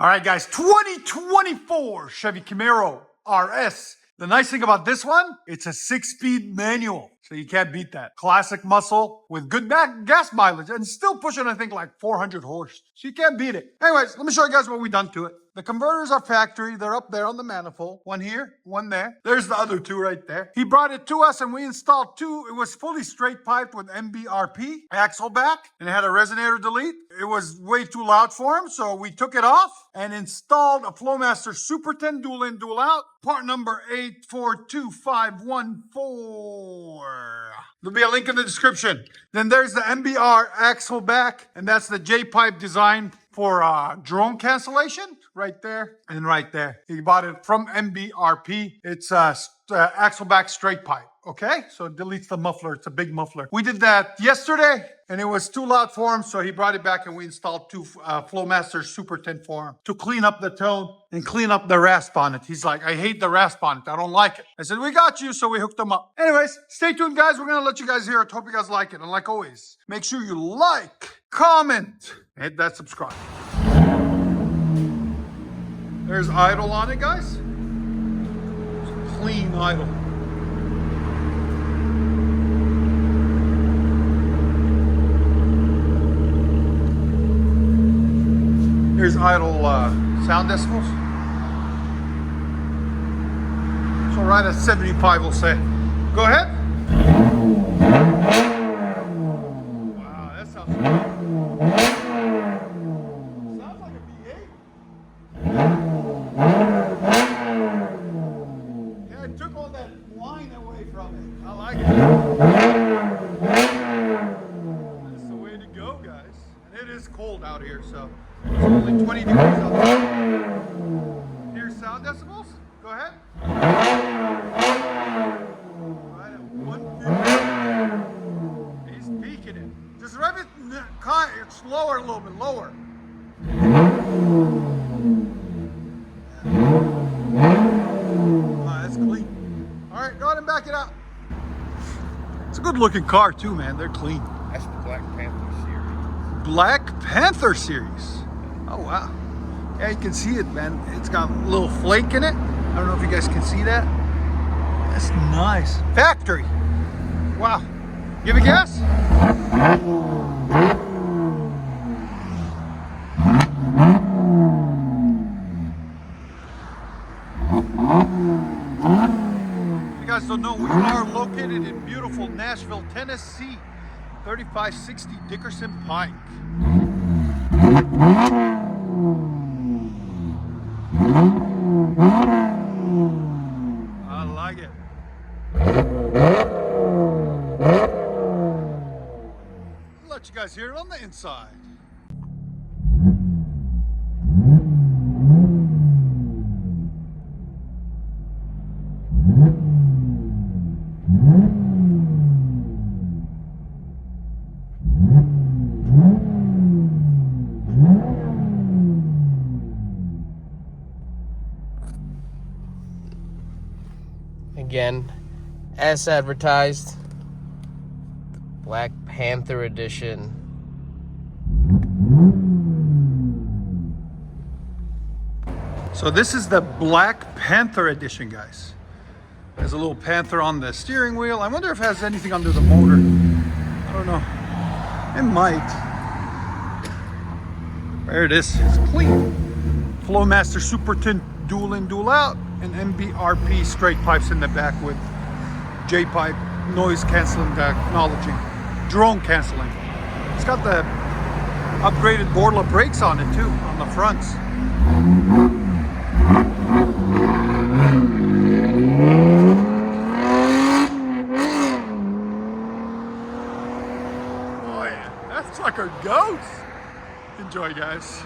All right, guys, 2024 Chevy Camaro RS. The nice thing about this one, it's a 6-speed manual, so you can't beat that. Classic muscle with good gas mileage and still pushing, I think, like 400 horse. So you can't beat it. Anyways, let me show you guys what we've done to it. The converters are factory. They're up there on the manifold. One here, one there. There's the other two right there. He brought it to us and we installed two. It was fully straight piped with MBRP, axle back, and it had a resonator delete. It was way too loud for him, so we took it off and installed a Flowmaster Super 10 dual in, dual out. Part number 842514. There'll be a link in the description. Then there's the MBR axle back, and that's the J-pipe design for drone cancellation right there and right there. He bought it from MBRP. It's axle back straight pipe. Okay, so it deletes the muffler. It's a big muffler. We did that yesterday and it was too loud for him, so he brought it back and we installed two Flowmaster Super 10 for him to clean up the tone and clean up the rasp on it. He's like, I hate the rasp on it. I don't like it. I said, we got you, so we hooked them up. Anyways, stay tuned, guys. We're going to let you guys hear it. Hope you guys like it. And like always, make sure you like, comment, and hit that subscribe. There's idle on it, guys. Clean idle. Here's idle sound decibels. So right at 75, we'll say. Go ahead. Wow, that sounds good. Sounds like a V8. Yeah, it took all that whine away from it. I like it. That's the way to go, guys. And it is cold out here, so. It's only 20 degrees outside. Here's sound decibels. Go ahead. Right at 150. He's peaking it. Just rev it slower, a little bit lower. That's clean. All right, go ahead and back it up. It's a good looking car too, man. They're clean. That's the Black Panther series. Black Panther series. Oh, wow. Yeah, you can see it, man. It's got a little flake in it. I don't know if you guys can see that. That's nice. Factory. Wow. Give a guess? If you guys don't know, we are located in beautiful Nashville, Tennessee. 3560 Dickerson Pike. I like it. I'll let you guys hear it on the inside. Again, as advertised, Black Panther edition. So this is the Black Panther edition, guys. There's a little panther on the steering wheel. I wonder if it has anything under the motor. I don't know. It might. There it is. It's clean. Flowmaster Super 10 dual in, dual out. And MBRP straight pipes in the back with J-pipe noise canceling technology, drone canceling. It's got the upgraded Borla brakes on it too, on the fronts. Oh yeah, that sucker goes. Enjoy, guys.